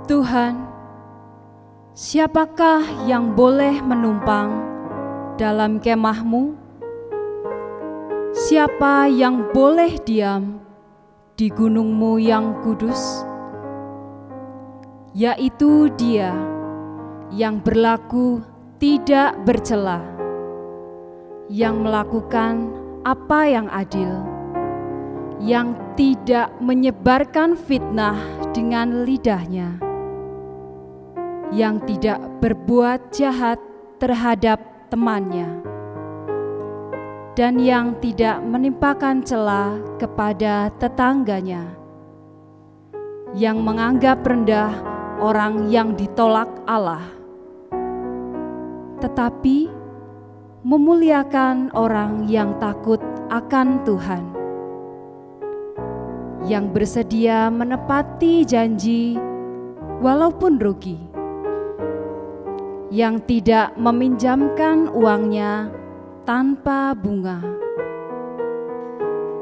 Tuhan, siapakah yang boleh menumpang dalam kemah-Mu? Siapa yang boleh diam di gunung-Mu yang kudus? Yaitu Dia yang berlaku tidak bercela, yang melakukan apa yang adil, yang tidak menyebarkan fitnah dengan lidahnya, yang tidak berbuat jahat terhadap temannya, dan yang tidak menimpakan cela kepada tetangganya, yang menganggap rendah orang yang ditolak Allah, tetapi memuliakan orang yang takut akan Tuhan, yang bersedia menepati janji walaupun rugi, yang tidak meminjamkan uangnya tanpa bunga,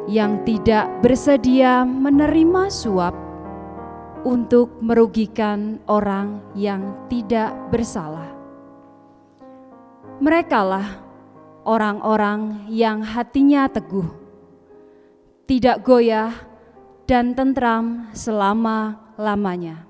yang tidak bersedia menerima suap untuk merugikan orang yang tidak bersalah. Merekalah orang-orang yang hatinya teguh, tidak goyah dan tentram selama-lamanya.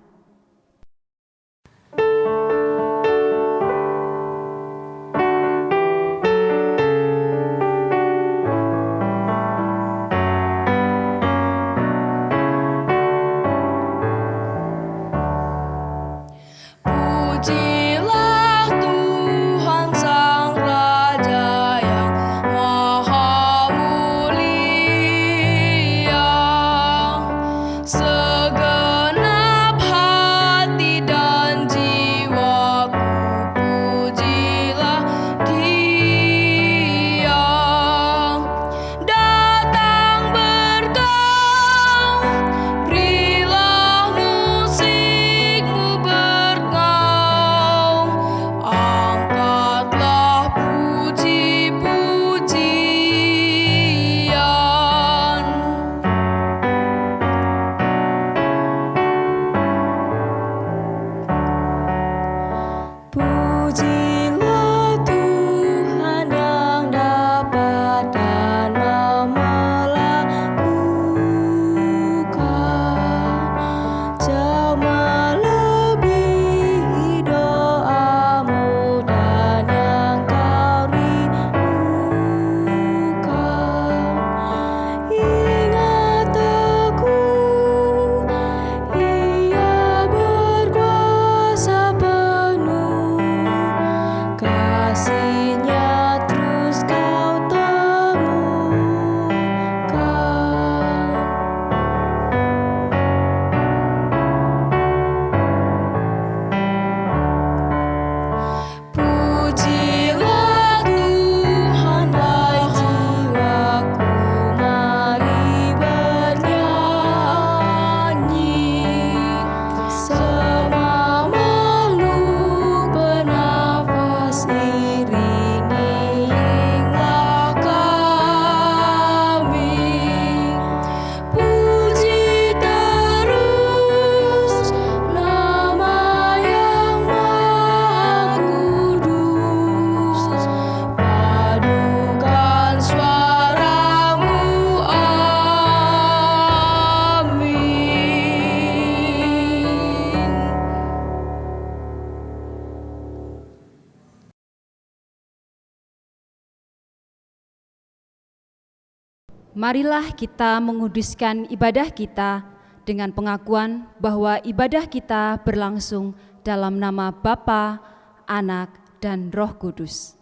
Marilah kita menguduskan ibadah kita dengan pengakuan bahwa ibadah kita berlangsung dalam nama Bapa, Anak, dan Roh Kudus.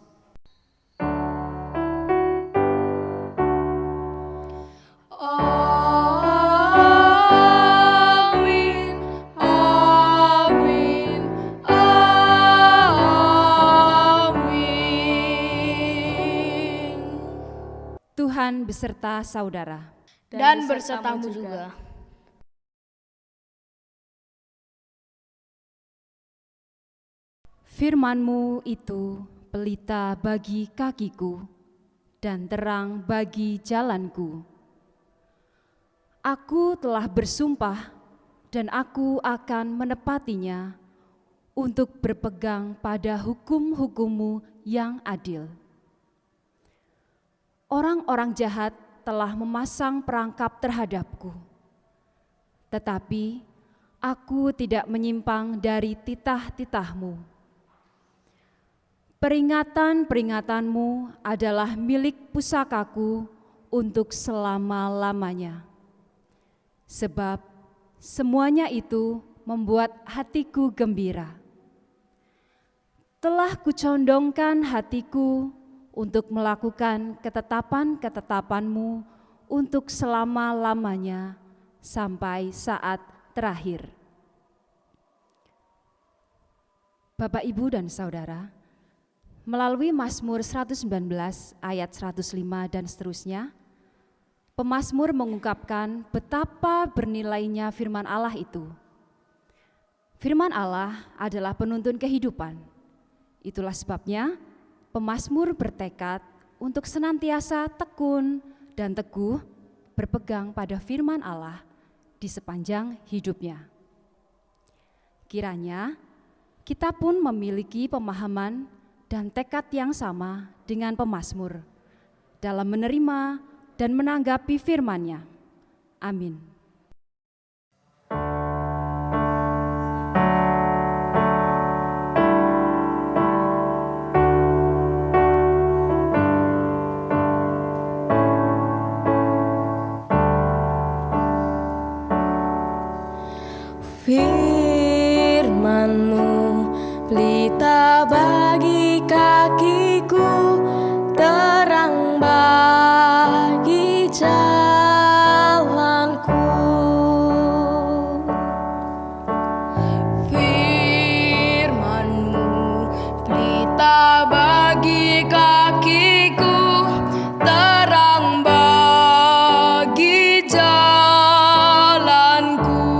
Tuhan beserta saudara dan bersertamu juga. Firman-Mu itu pelita bagi kakiku dan terang bagi jalanku. Aku telah bersumpah dan aku akan menepatinya untuk berpegang pada hukum-hukum-Mu yang adil. Orang-orang jahat telah memasang perangkap terhadapku, tetapi aku tidak menyimpang dari titah-titah-Mu. Peringatan-peringatan-Mu adalah milik pusakaku untuk selama-lamanya, sebab semuanya itu membuat hatiku gembira. Telah kucondongkan hatiku untuk melakukan ketetapan-ketetapan-Mu untuk selama-lamanya sampai saat terakhir. Bapak, Ibu, dan Saudara, melalui Mazmur 119 ayat 105 dan seterusnya, pemazmur mengungkapkan betapa bernilainya firman Allah itu. Firman Allah adalah penuntun kehidupan. Itulah sebabnya pemazmur bertekad untuk senantiasa tekun dan teguh berpegang pada firman Allah di sepanjang hidupnya. Kiranya kita pun memiliki pemahaman dan tekad yang sama dengan pemazmur dalam menerima dan menanggapi firman-Nya. Amin. Firman-Mu pelita bagi kakiku, terang bagi jalanku. Firman-Mu pelita bagi kakiku, terang bagi jalanku.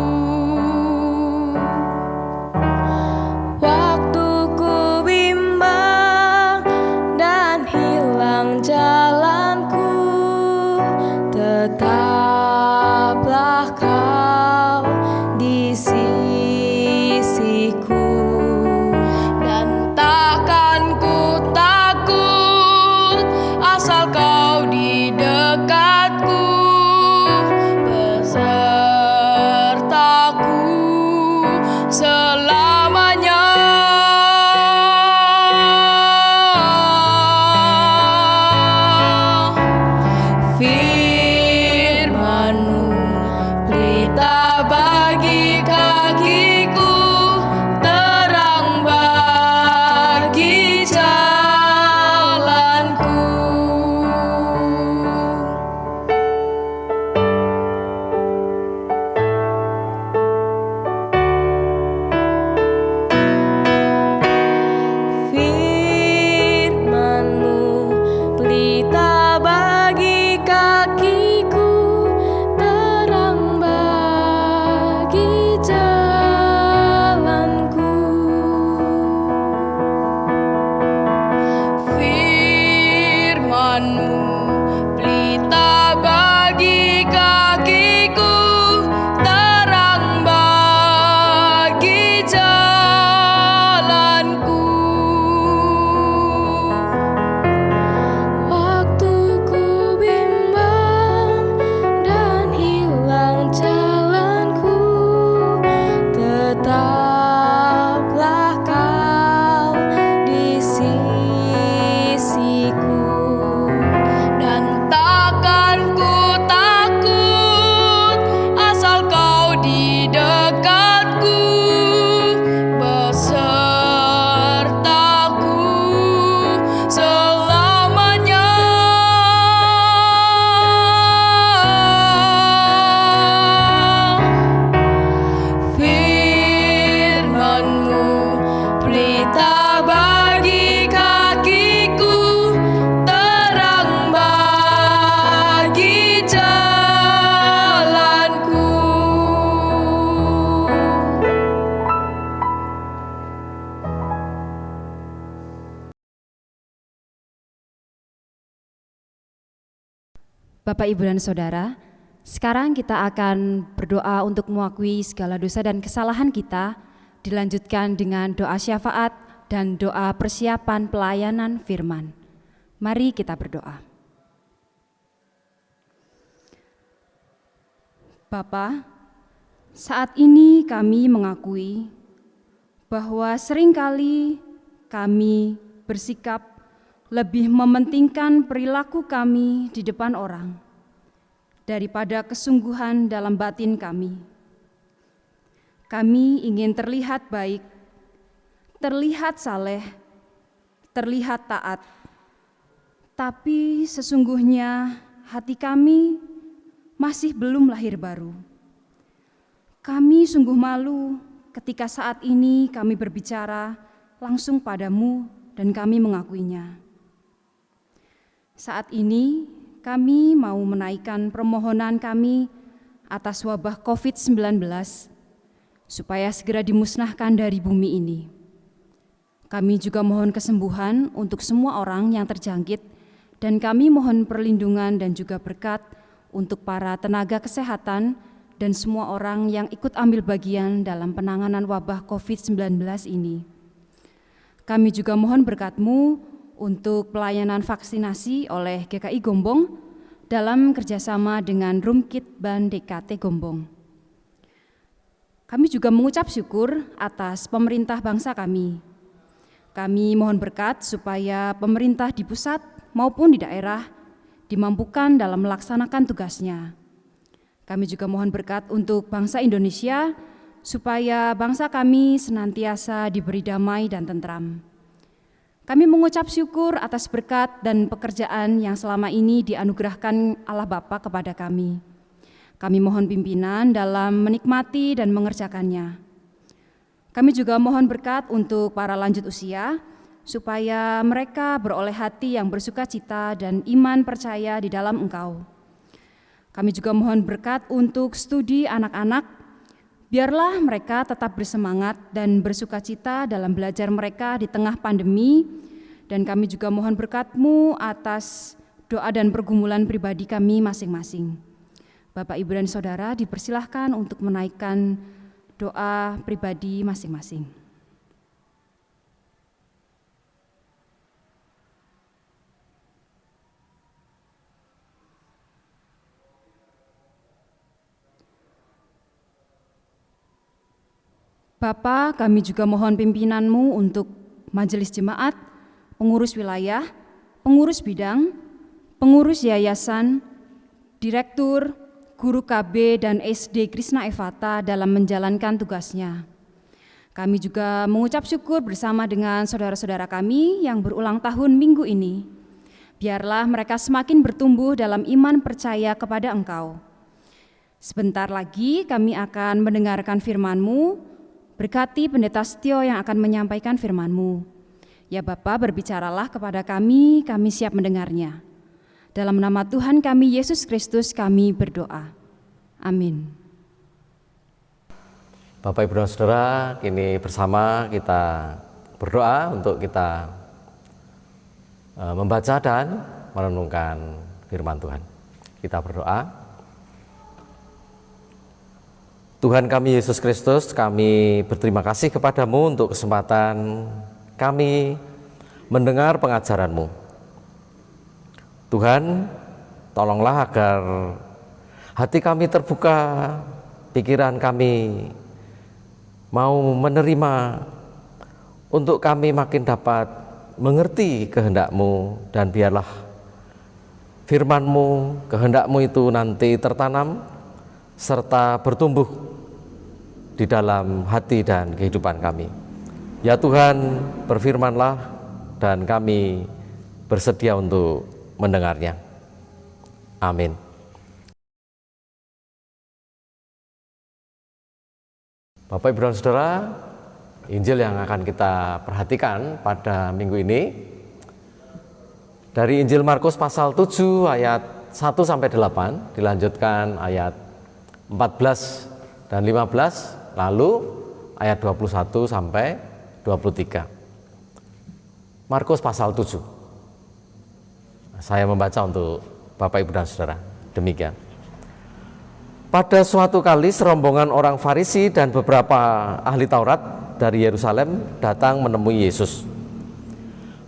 Waktu ku bimbang dan hilang jalanku, tetaplah Kau di sisiku. Dan takkan ku takut asal Kau di dekatku, besertaku selamanya. Firman-Mu pelita bagi kakiku, terang bagi jalanku. Firman-Mu pelita bagi kakiku, terang bagi jalanku. Firman-Mu pelita bagi kakiku, terang bagi jalanku. Waktu ku bimbang dan hilang jalanku, tetaplah Kau di sisiku. Dan takkan ku takut asal Kau di dekatku, besertaku selamanya. Firman-Mu pelita bagi kakiku, terang bagi jalanku. Bapak, Ibu, dan Saudara, Sekarang kita akan berdoa untuk mengakui segala dosa dan kesalahan kita, dilanjutkan dengan doa syafaat dan doa persiapan pelayanan firman. Mari kita berdoa. Bapa, saat ini kami mengakui bahwa seringkali kami bersikap lebih mementingkan perilaku kami di depan orang daripada kesungguhan dalam batin kami. Kami ingin terlihat baik, terlihat saleh, terlihat taat, tapi sesungguhnya hati kami masih belum lahir baru. Kami sungguh malu ketika saat ini kami berbicara langsung padamu dan kami mengakuinya. Saat ini kami mau menaikkan permohonan kami atas wabah COVID-19 supaya segera dimusnahkan dari bumi ini. Kami juga mohon kesembuhan untuk semua orang yang terjangkit dan kami mohon perlindungan dan juga berkat untuk para tenaga kesehatan dan semua orang yang ikut ambil bagian dalam penanganan wabah COVID-19 ini. Kami juga mohon berkat-Mu untuk pelayanan vaksinasi oleh GKI Gombong dalam kerjasama dengan Rumkitban DKT Gombong. Kami juga mengucap syukur atas pemerintah bangsa kami. Kami mohon berkat supaya pemerintah di pusat maupun di daerah dimampukan dalam melaksanakan tugasnya. Kami juga mohon berkat untuk bangsa Indonesia supaya bangsa kami senantiasa diberi damai dan tentram. Kami mengucap syukur atas berkat dan pekerjaan yang selama ini dianugerahkan Allah Bapa kepada kami. Kami mohon pimpinan dalam menikmati dan mengerjakannya. Kami juga mohon berkat untuk para lanjut usia, supaya mereka beroleh hati yang bersukacita dan iman percaya di dalam Engkau. Kami juga mohon berkat untuk studi anak-anak, biarlah mereka tetap bersemangat dan bersukacita dalam belajar mereka di tengah pandemi, dan kami juga mohon berkat-Mu atas doa dan pergumulan pribadi kami masing-masing. Bapak, Ibu, dan Saudara dipersilahkan untuk menaikkan doa pribadi masing-masing. Bapa, kami juga mohon pimpinan-Mu untuk majelis jemaat, pengurus wilayah, pengurus bidang, pengurus yayasan, direktur, guru KB dan SD Krishna Evata dalam menjalankan tugasnya. Kami juga mengucap syukur bersama dengan saudara-saudara kami yang berulang tahun minggu ini. Biarlah mereka semakin bertumbuh dalam iman percaya kepada Engkau. Sebentar lagi kami akan mendengarkan firman-Mu. Berkati Pendeta Setio yang akan menyampaikan firman-Mu. Ya Bapa, berbicaralah kepada kami siap mendengarnya. Dalam nama Tuhan kami, Yesus Kristus, kami berdoa. Amin. Bapak, Ibu, dan Saudara, kini bersama kita berdoa untuk kita membaca dan merenungkan firman Tuhan. Kita berdoa. Tuhan kami Yesus Kristus, kami berterima kasih kepadamu untuk kesempatan kami mendengar pengajaran-Mu. Tuhan, tolonglah agar hati kami terbuka, pikiran kami mau menerima, untuk kami makin dapat mengerti kehendak-Mu, dan biarlah firman-Mu, kehendak-Mu itu nanti tertanam serta bertumbuh di dalam hati dan kehidupan kami. Ya Tuhan, berfirmanlah dan kami bersedia untuk mendengarnya. Amin. Bapak, Ibu, dan Saudara, Injil yang akan kita perhatikan pada minggu ini dari Injil Markus pasal 7 ayat 1 sampai 8, dilanjutkan ayat 14 dan 15, lalu ayat 21 sampai 23. Markus pasal 7. Saya membaca untuk Bapak, Ibu, dan Saudara. Demikian. Pada suatu kali serombongan orang Farisi dan beberapa ahli Taurat dari Yerusalem datang menemui Yesus.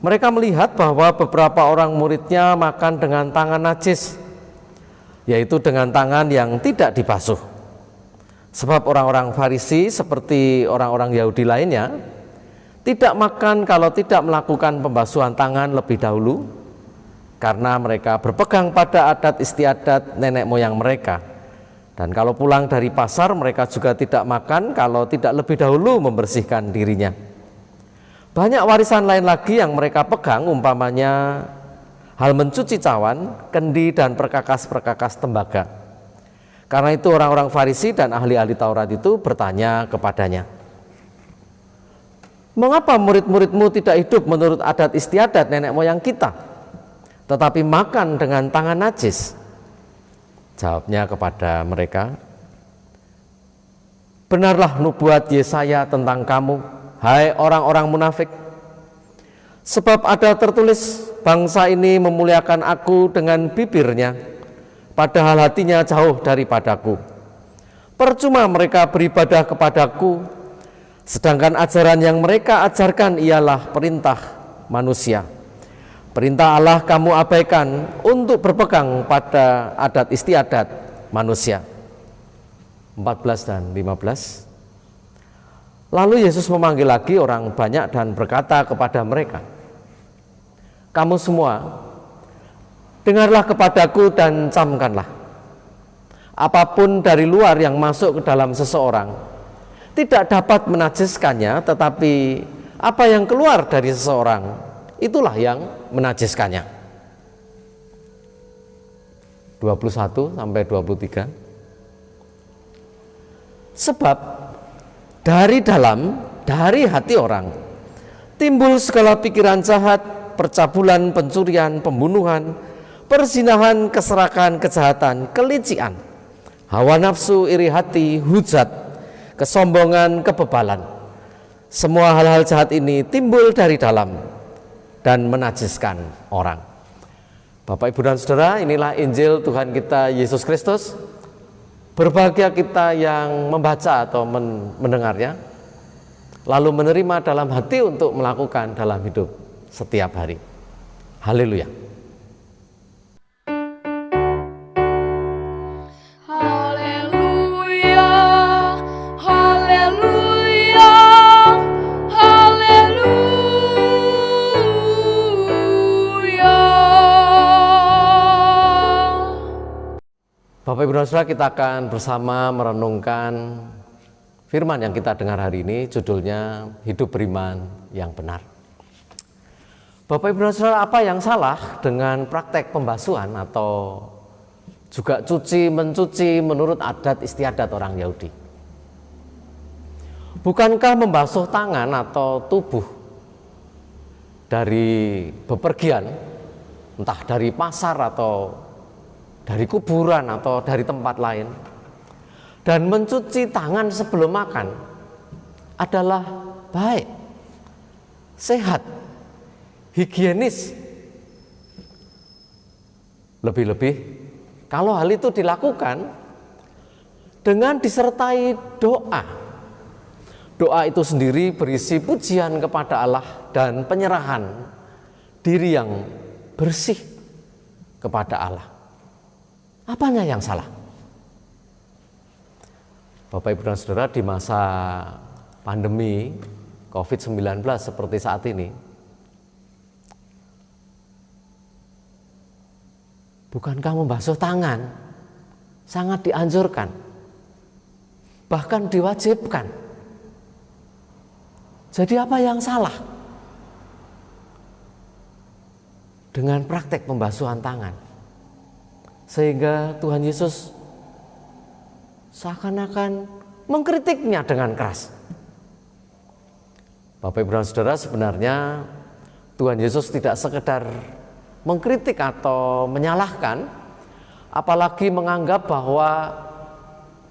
Mereka melihat bahwa beberapa orang muridnya makan dengan tangan najis, yaitu dengan tangan yang tidak dibasuh. Sebab orang-orang Farisi seperti orang-orang Yahudi lainnya tidak makan kalau tidak melakukan pembasuhan tangan lebih dahulu, karena mereka berpegang pada adat istiadat nenek moyang mereka. Dan kalau pulang dari pasar, mereka juga tidak makan kalau tidak lebih dahulu membersihkan dirinya. Banyak warisan lain lagi yang mereka pegang, umpamanya hal mencuci cawan, kendi, dan perkakas-perkakas tembaga. Karena itu orang-orang Farisi dan ahli-ahli Taurat itu bertanya kepadanya, "Mengapa murid-muridmu tidak hidup menurut adat istiadat nenek moyang kita, tetapi makan dengan tangan najis?" Jawabnya kepada mereka, "Benarlah nubuat Yesaya tentang kamu, hai orang-orang munafik. Sebab ada tertulis, bangsa ini memuliakan aku dengan bibirnya, padahal hatinya jauh daripadaku. Percuma mereka beribadah kepadaku, sedangkan ajaran yang mereka ajarkan ialah perintah manusia. Perintah Allah kamu abaikan untuk berpegang pada adat istiadat manusia." 14 dan 15. Lalu Yesus memanggil lagi orang banyak dan berkata kepada mereka, "Kamu semua, dengarlah kepadaku dan camkanlah. Apapun dari luar yang masuk ke dalam seseorang tidak dapat menajiskannya, tetapi apa yang keluar dari seseorang, itulah yang menajiskannya." 21 sampai 23. Sebab dari dalam, dari hati orang timbul segala pikiran jahat, percabulan, pencurian, pembunuhan, perzinahan, keserakan, kejahatan, kelicikan, hawa nafsu, iri hati, hujat, kesombongan, kebebalan. Semua hal-hal jahat ini timbul dari dalam dan menajiskan orang. Bapak, Ibu, dan Saudara, inilah Injil Tuhan kita Yesus Kristus. Berbahagia kita yang membaca atau mendengarnya, lalu menerima dalam hati untuk melakukan dalam hidup setiap hari. Haleluya. Haleluya, haleluya, haleluya. Bapak, Ibu, dan Saudara, kita akan bersama merenungkan firman yang kita dengar hari ini, judulnya Hidup Beriman yang Benar. Bapak, Ibu, dan Saudara, apa yang salah dengan praktek pembasuhan atau juga mencuci menurut adat istiadat orang Yahudi? Bukankah membasuh tangan atau tubuh dari bepergian, entah dari pasar atau dari kuburan atau dari tempat lain, dan mencuci tangan sebelum makan adalah baik, sehat, higienis? Lebih-lebih kalau hal itu dilakukan dengan disertai doa. Doa itu sendiri berisi pujian kepada Allah dan penyerahan diri yang bersih kepada Allah. Apanya yang salah? Bapak, Ibu, dan Saudara, di masa pandemi COVID-19 seperti saat ini, bukankah membasuh tangan sangat dianjurkan, bahkan diwajibkan? Jadi apa yang salah dengan praktek pembasuhan tangan, sehingga Tuhan Yesus seakan-akan mengkritiknya dengan keras? Bapak, Ibu, dan Saudara, sebenarnya Tuhan Yesus tidak sekedar mengkritik atau menyalahkan, apalagi menganggap bahwa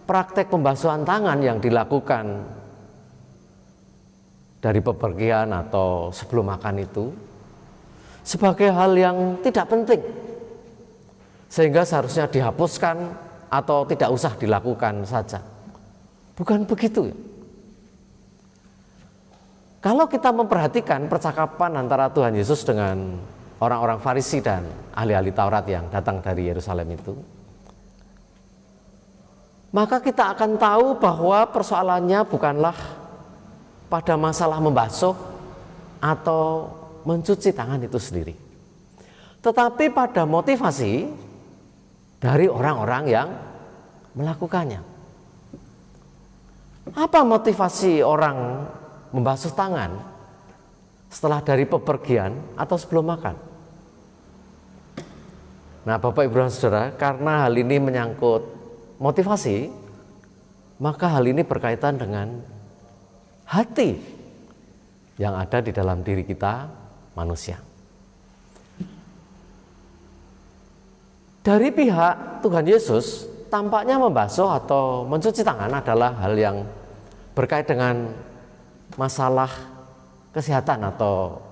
praktek pembasuhan tangan yang dilakukan dari bepergian atau sebelum makan itu sebagai hal yang tidak penting, sehingga seharusnya dihapuskan atau tidak usah dilakukan saja. Bukan begitu ya. Kalau kita memperhatikan percakapan antara Tuhan Yesus dengan orang-orang Farisi dan ahli-ahli Taurat yang datang dari Yerusalem itu, maka kita akan tahu bahwa persoalannya bukanlah pada masalah membasuh atau mencuci tangan itu sendiri, tetapi pada motivasi dari orang-orang yang melakukannya. Apa motivasi orang membasuh tangan setelah dari bepergian atau sebelum makan? Nah, Bapak Ibu dan Saudara, karena hal ini menyangkut motivasi, maka hal ini berkaitan dengan hati yang ada di dalam diri kita manusia. Dari pihak Tuhan Yesus, tampaknya membasuh atau mencuci tangan adalah hal yang berkait dengan masalah kesehatan atau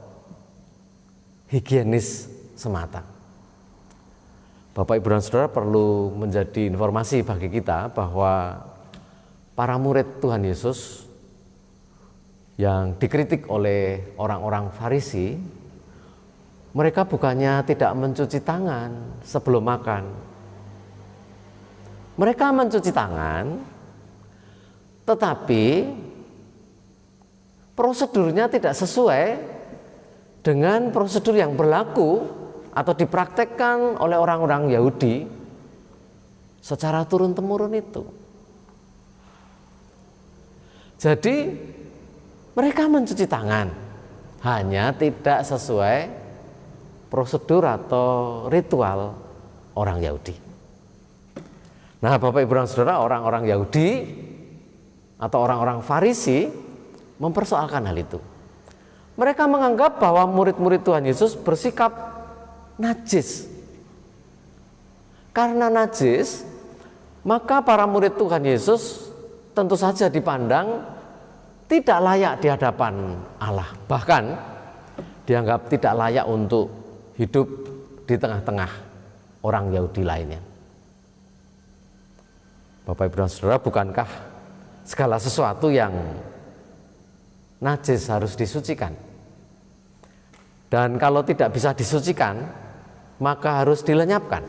higienis semata. Bapak Ibu dan Saudara, perlu menjadi informasi bagi kita bahwa para murid Tuhan Yesus yang dikritik oleh orang-orang Farisi, mereka bukannya tidak mencuci tangan sebelum makan. Mereka mencuci tangan, tetapi prosedurnya tidak sesuai dengan prosedur yang berlaku atau dipraktekkan oleh orang-orang Yahudi secara turun-temurun itu. Jadi mereka mencuci tangan, hanya tidak sesuai prosedur atau ritual orang Yahudi. Nah, Bapak Ibu dan Saudara, orang-orang Yahudi atau orang-orang Farisi mempersoalkan hal itu. Mereka menganggap bahwa murid-murid Tuhan Yesus bersikap najis. Karena najis, maka para murid Tuhan Yesus tentu saja dipandang tidak layak di hadapan Allah. Bahkan dianggap tidak layak untuk hidup di tengah-tengah orang Yahudi lainnya. Bapak Ibu dan Saudara, bukankah segala sesuatu yang najis harus disucikan? Dan kalau tidak bisa disucikan, maka harus dilenyapkan.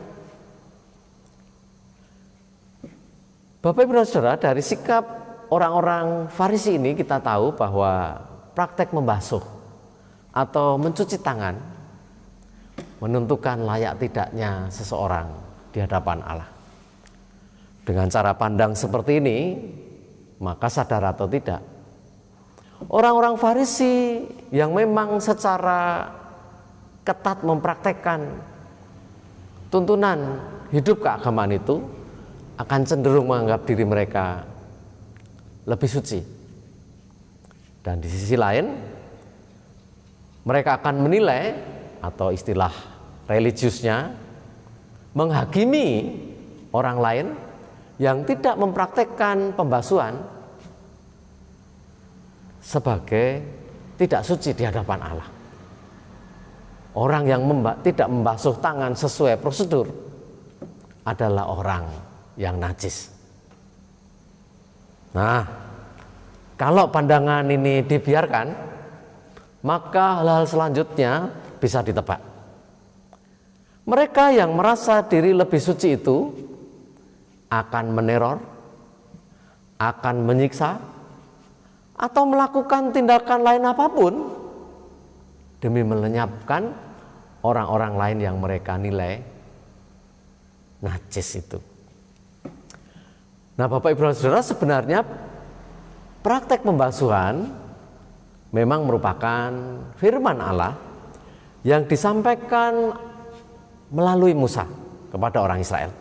Bapak Ibu dan Saudara, dari sikap orang-orang Farisi ini kita tahu bahwa praktek membasuh atau mencuci tangan menentukan layak tidaknya seseorang di hadapan Allah. Dengan cara pandang seperti ini, maka sadar atau tidak, orang-orang Farisi yang memang secara ketat mempraktekkan tuntunan hidup keagamaan itu akan cenderung menganggap diri mereka lebih suci. Dan di sisi lain, mereka akan menilai atau istilah religiusnya menghakimi orang lain yang tidak mempraktekkan pembasuhan sebagai tidak suci di hadapan Allah. Orang yang tidak membasuh tangan sesuai prosedur adalah orang yang najis. Nah, kalau pandangan ini dibiarkan, maka hal-hal selanjutnya bisa ditebak. Mereka yang merasa diri lebih suci itu akan meneror, akan menyiksa, atau melakukan tindakan lain apapun demi melenyapkan orang-orang lain yang mereka nilai najis itu. Nah, Bapak Ibu dan Saudara, sebenarnya praktek pembasuhan memang merupakan firman Allah yang disampaikan melalui Musa kepada orang Israel.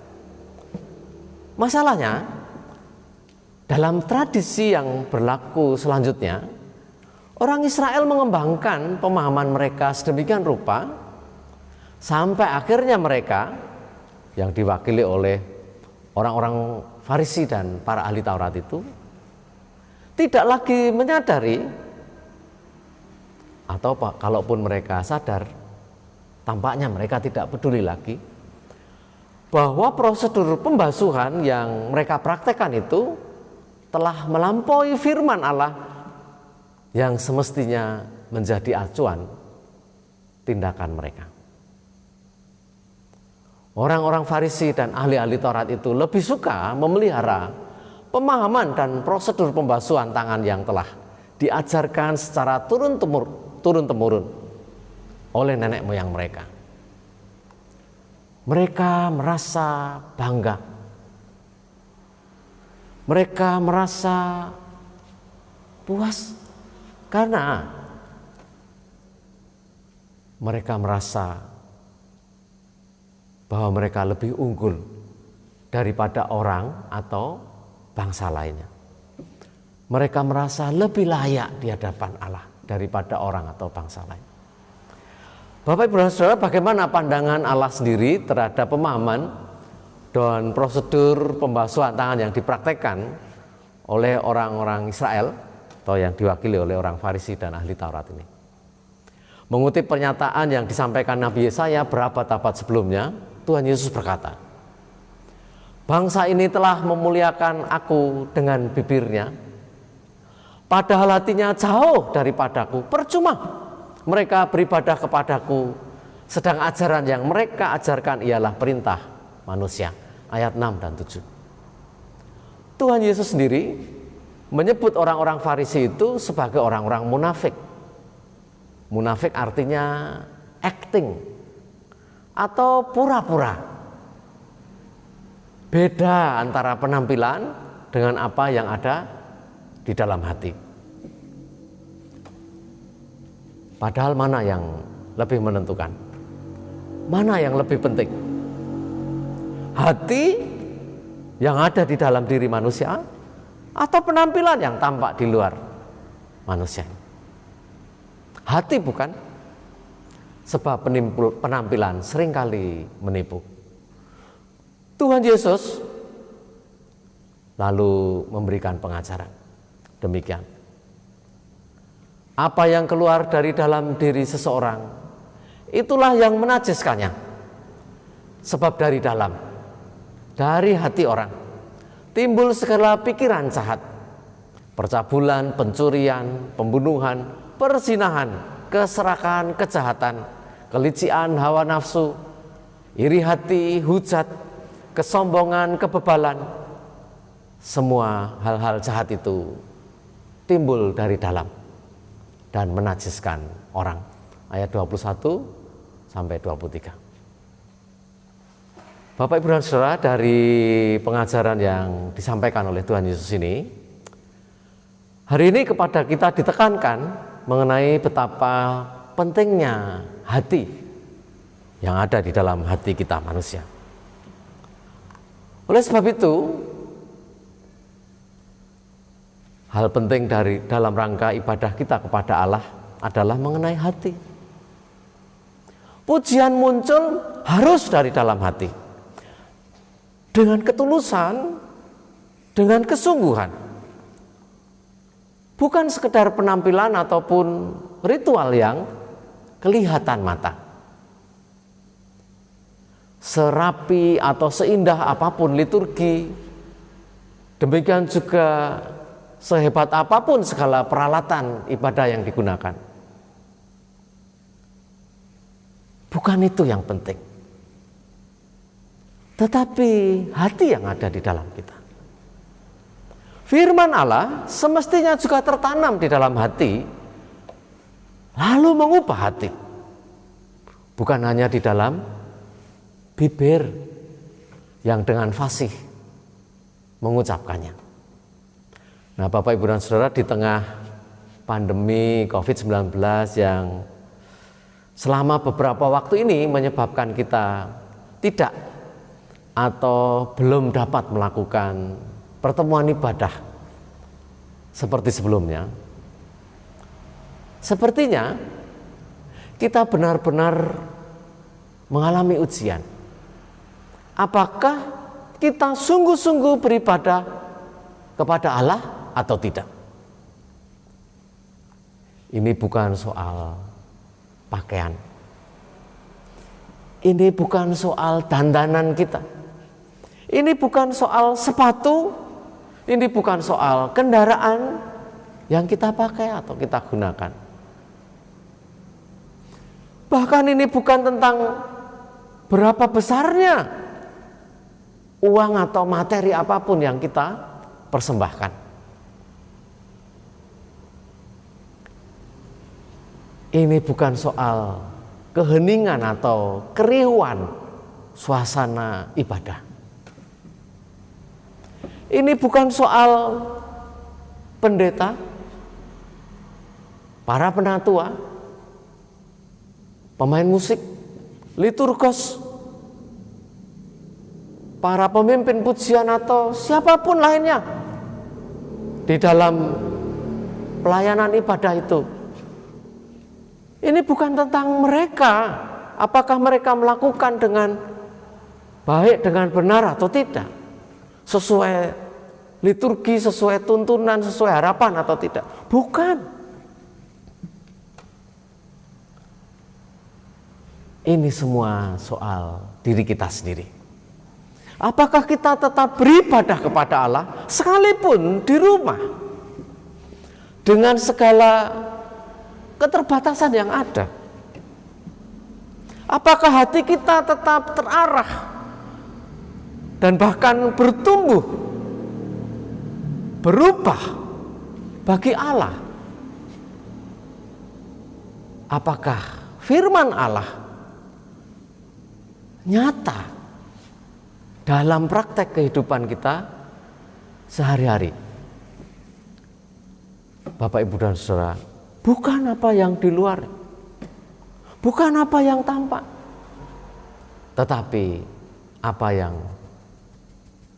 Masalahnya, dalam tradisi yang berlaku selanjutnya, orang Israel mengembangkan pemahaman mereka sedemikian rupa sampai akhirnya mereka yang diwakili oleh orang-orang Farisi dan para ahli Taurat itu tidak lagi menyadari, atau kalaupun mereka sadar, tampaknya mereka tidak peduli lagi bahwa prosedur pembasuhan yang mereka praktekkan itu telah melampaui firman Allah yang semestinya menjadi acuan tindakan mereka. Orang-orang Farisi dan ahli-ahli Taurat itu lebih suka memelihara pemahaman dan prosedur pembasuhan tangan yang telah diajarkan secara turun-temurun oleh nenek moyang mereka. Mereka merasa bangga. Mereka merasa puas karena mereka merasa bahwa mereka lebih unggul daripada orang atau bangsa lainnya. Mereka merasa lebih layak di hadapan Allah daripada orang atau bangsa lain. Bapak Ibu dan Saudara, bagaimana pandangan Allah sendiri terhadap pemahaman dan prosedur pembasuhan tangan yang dipraktekkan oleh orang-orang Israel atau yang diwakili oleh orang Farisi dan ahli Taurat ini? Mengutip pernyataan yang disampaikan Nabi Yesaya berabad-abad sebelumnya, Tuhan Yesus berkata, "Bangsa ini telah memuliakan aku dengan bibirnya, padahal hatinya jauh daripadaku. Percuma mereka beribadah kepadaku, sedang ajaran yang mereka ajarkan ialah perintah manusia." Ayat 6 dan 7. Tuhan Yesus sendiri menyebut orang-orang Farisi itu sebagai orang-orang munafik. Munafik artinya acting atau pura-pura. Beda antara penampilan dengan apa yang ada di dalam hati. Padahal mana yang lebih menentukan? Mana yang lebih penting? Hati yang ada di dalam diri manusia atau penampilan yang tampak di luar manusia? Hati bukan? Sebab penampilan seringkali menipu. Tuhan Yesus lalu memberikan pengajaran demikian. Apa yang keluar dari dalam diri seseorang, itulah yang menajiskannya. Sebab dari dalam, dari hati orang, timbul segala pikiran jahat, percabulan, pencurian, pembunuhan, perzinahan, keserakahan, kejahatan, kelicikan, hawa nafsu, iri hati, hujat, kesombongan, kebebalan. Semua hal-hal jahat itu timbul dari dalam dan menajiskan orang. Ayat 21 sampai 23. Bapak Ibu dan Saudara, dari pengajaran yang disampaikan oleh Tuhan Yesus ini, hari ini kepada kita ditekankan mengenai betapa pentingnya hati yang ada di dalam hati kita manusia. Oleh sebab itu, hal penting dalam rangka ibadah kita kepada Allah adalah mengenai hati. Pujian muncul harus dari dalam hati, dengan ketulusan, dengan kesungguhan. Bukan sekedar penampilan ataupun ritual yang kelihatan mata. Serapi atau seindah apapun liturgi, demikian juga sehebat apapun segala peralatan ibadah yang digunakan, bukan itu yang penting. Tetapi hati yang ada di dalam kita. Firman Allah semestinya juga tertanam di dalam hati, lalu mengubah hati. Bukan hanya di dalam bibir yang dengan fasih mengucapkannya. Nah, Bapak Ibu dan Saudara, di tengah pandemi COVID-19 yang selama beberapa waktu ini menyebabkan kita tidak atau belum dapat melakukan pertemuan ibadah seperti sebelumnya, sepertinya kita benar-benar mengalami ujian. Apakah kita sungguh-sungguh beribadah kepada Allah atau tidak? Ini bukan soal pakaian. Ini bukan soal dandanan kita. Ini bukan soal sepatu, ini bukan soal kendaraan yang kita pakai atau kita gunakan. Bahkan ini bukan tentang berapa besarnya uang atau materi apapun yang kita persembahkan. Ini bukan soal keheningan atau keriuhan suasana ibadah. Ini bukan soal pendeta, para penatua, pemain musik, liturgos, para pemimpin pujian atau siapapun lainnya di dalam pelayanan ibadah itu. Ini bukan tentang mereka, apakah mereka melakukan dengan baik, dengan benar atau tidak, sesuai liturgi, sesuai tuntunan, sesuai harapan atau tidak. Bukan. Ini semua soal diri kita sendiri. Apakah kita tetap beribadah kepada Allah sekalipun di rumah dengan segala keterbatasan yang ada? Apakah hati kita tetap terarah dan bahkan bertumbuh, berubah bagi Allah? Apakah firman Allah nyata dalam praktek kehidupan kita sehari-hari? Bapak, Ibu, dan Saudara, bukan apa yang di luar, bukan apa yang tampak, tetapi apa yang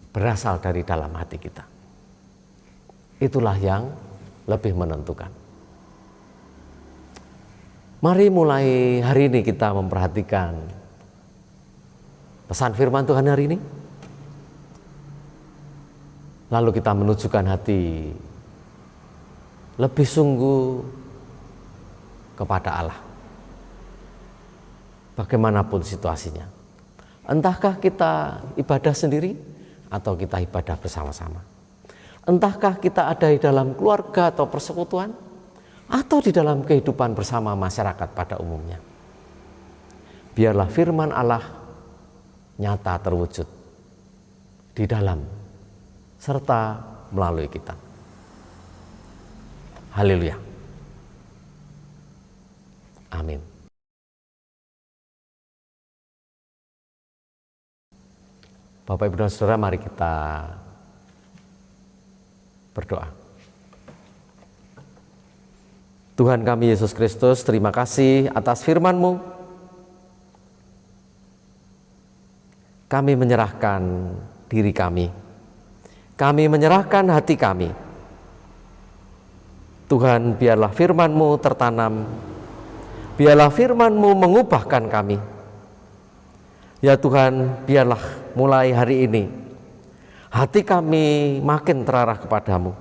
berasal dari dalam hati kita. Itulah yang lebih menentukan. Mari mulai hari ini kita memperhatikan pesan firman Tuhan hari ini. Lalu kita menunjukkan hati lebih sungguh kepada Allah. Bagaimanapun situasinya. Entahkah kita ibadah sendiri atau kita ibadah bersama-sama. Entahkah kita ada di dalam keluarga atau persekutuan atau di dalam kehidupan bersama masyarakat pada umumnya. Biarlah firman Allah nyata terwujud di dalam serta melalui kita. Haleluya. Amin. Bapak, Ibu, dan Saudara, mari kita berdoa. Tuhan kami Yesus Kristus, terima kasih atas firman-Mu. Kami menyerahkan diri kami. Kami menyerahkan hati kami. Tuhan, biarlah firman-Mu tertanam. Biarlah firman-Mu mengubahkan kami. Ya Tuhan, biarlah mulai hari ini hati kami makin terarah kepadamu.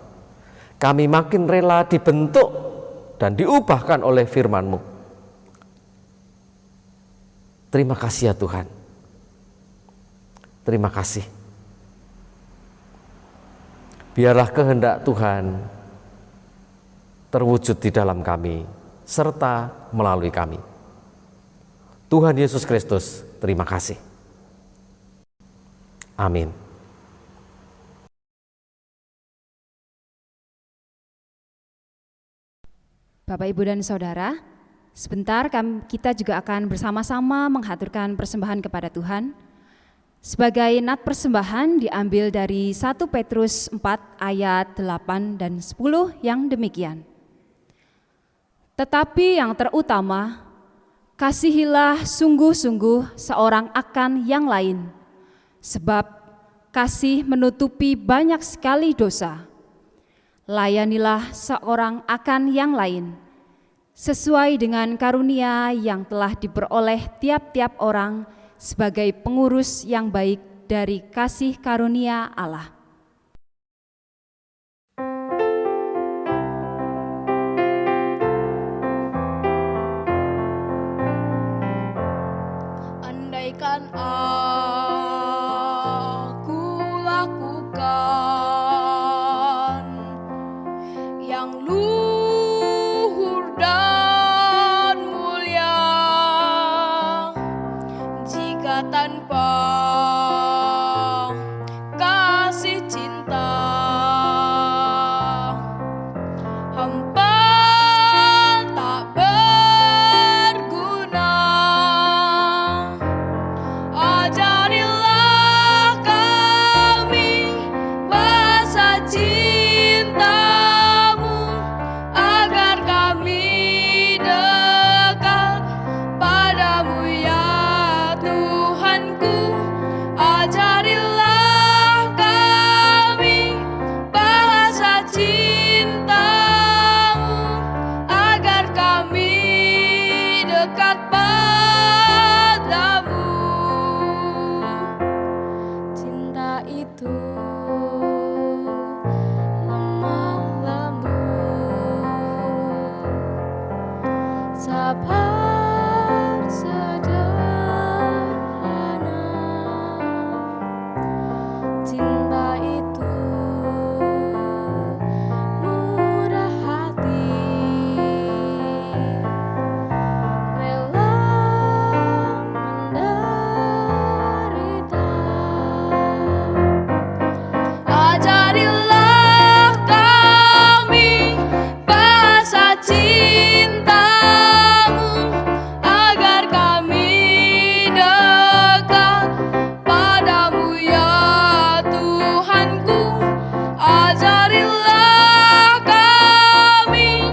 Kami makin rela dibentuk dan diubahkan oleh firman-Mu. Terima kasih ya Tuhan. Terima kasih. Biarlah kehendak Tuhan terwujud di dalam kami serta melalui kami. Tuhan Yesus Kristus, terima kasih. Amin. Bapak, Ibu, dan Saudara, sebentar kita juga akan bersama-sama menghaturkan persembahan kepada Tuhan. Sebagai nat persembahan diambil dari 1 Petrus 4 ayat 8 dan 10 yang demikian. Tetapi yang terutama, kasihilah sungguh-sungguh seorang akan yang lain, sebab kasih menutupi banyak sekali dosa. Layanilah seorang akan yang lain, sesuai dengan karunia yang telah diperoleh tiap-tiap orang sebagai pengurus yang baik dari kasih karunia Allah. Andaikan aku tanpa kasih cinta, hampa tak berguna. Ajarilah kami bahasa cinta-Mu, agar kami dekat padamu ya Tuhanku. Ajarilah kami bahasa cinta-Mu, agar kami dekat padamu. Cinta itu lemah lembut, sabar sederhana. Cinta itu murah hati, rela menderita. Ajarilah kami bahasa cinta-Mu, agar kami dekat padamu ya Tuhanku. Ajarilah kami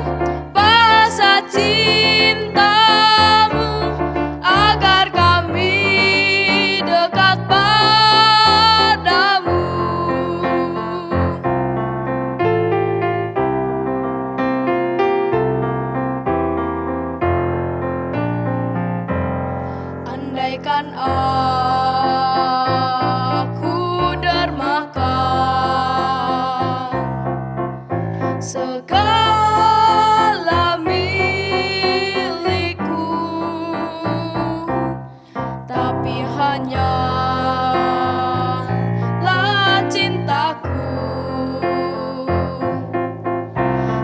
bahasa cinta-Mu, agar kami dekat padamu. Andaikan aku dermakan segala milikku, tapi hanyalah cintaku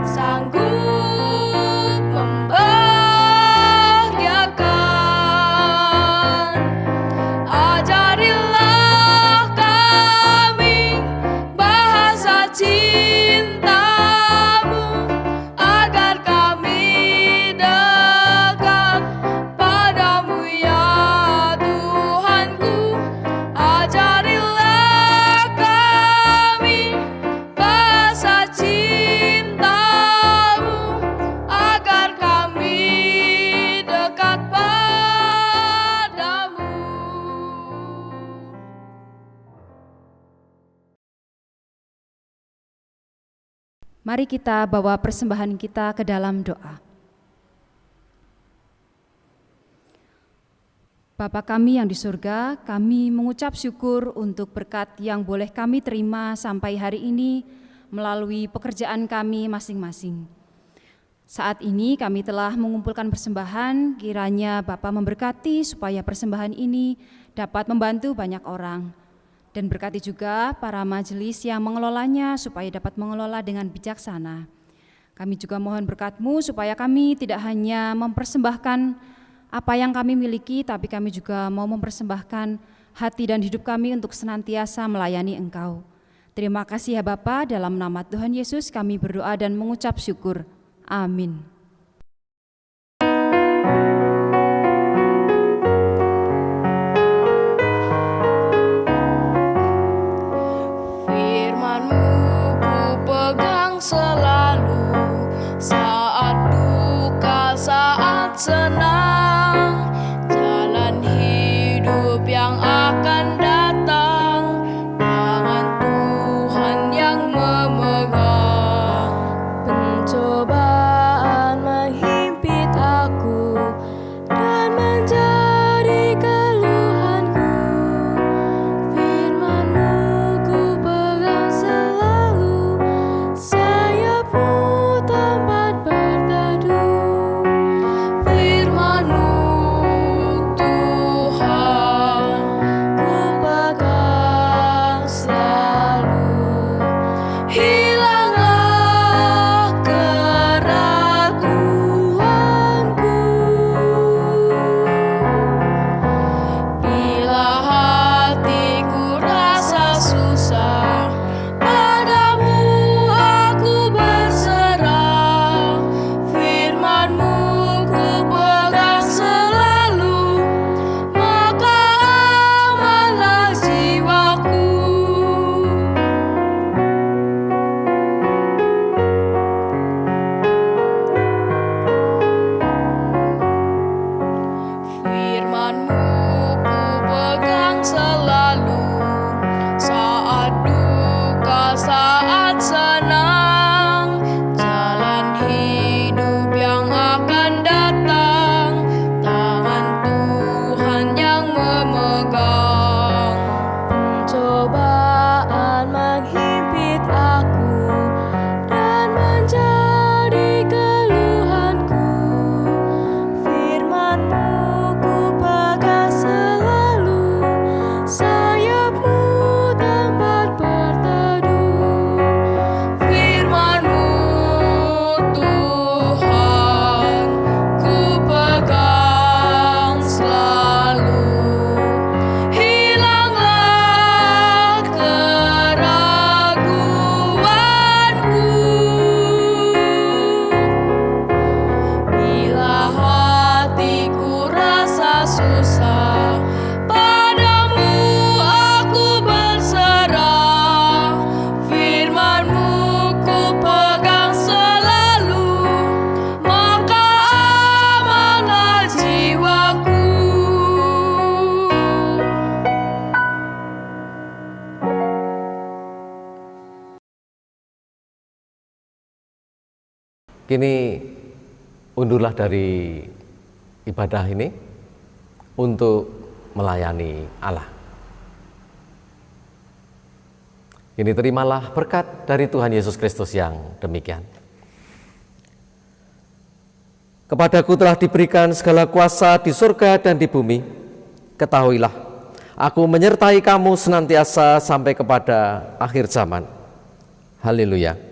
sanggup membahagiakan. Ajarilah kami bahasa cinta-Mu, agar kami dekat padamu ya Tuhanku. Ajarilah kami bahasa cinta-Mu, agar kami dekat padamu. Mari kita bawa persembahan kita ke dalam doa. Bapa kami yang di surga, kami mengucap syukur untuk berkat yang boleh kami terima sampai hari ini melalui pekerjaan kami masing-masing. Saat ini kami telah mengumpulkan persembahan, kiranya Bapa memberkati supaya persembahan ini dapat membantu banyak orang. Dan berkati juga para majelis yang mengelolanya supaya dapat mengelola dengan bijaksana. Kami juga mohon berkat-Mu supaya kami tidak hanya mempersembahkan apa yang kami miliki, tapi kami juga mau mempersembahkan hati dan hidup kami untuk senantiasa melayani Engkau. Terima kasih ya Bapa, dalam nama Tuhan Yesus kami berdoa dan mengucap syukur. Amin. Firman-Mu ku pegang selalu, saat duka, saat senang, jalan hidup yang akan datang, tangan Tuhan yang memegang. Pencobaan Kini undurlah dari ibadah ini untuk melayani Allah. Ini terimalah berkat dari Tuhan Yesus Kristus yang demikian. Kepadaku telah diberikan segala kuasa di surga dan di bumi. Ketahuilah, aku menyertai kamu senantiasa sampai kepada akhir zaman. Haleluya.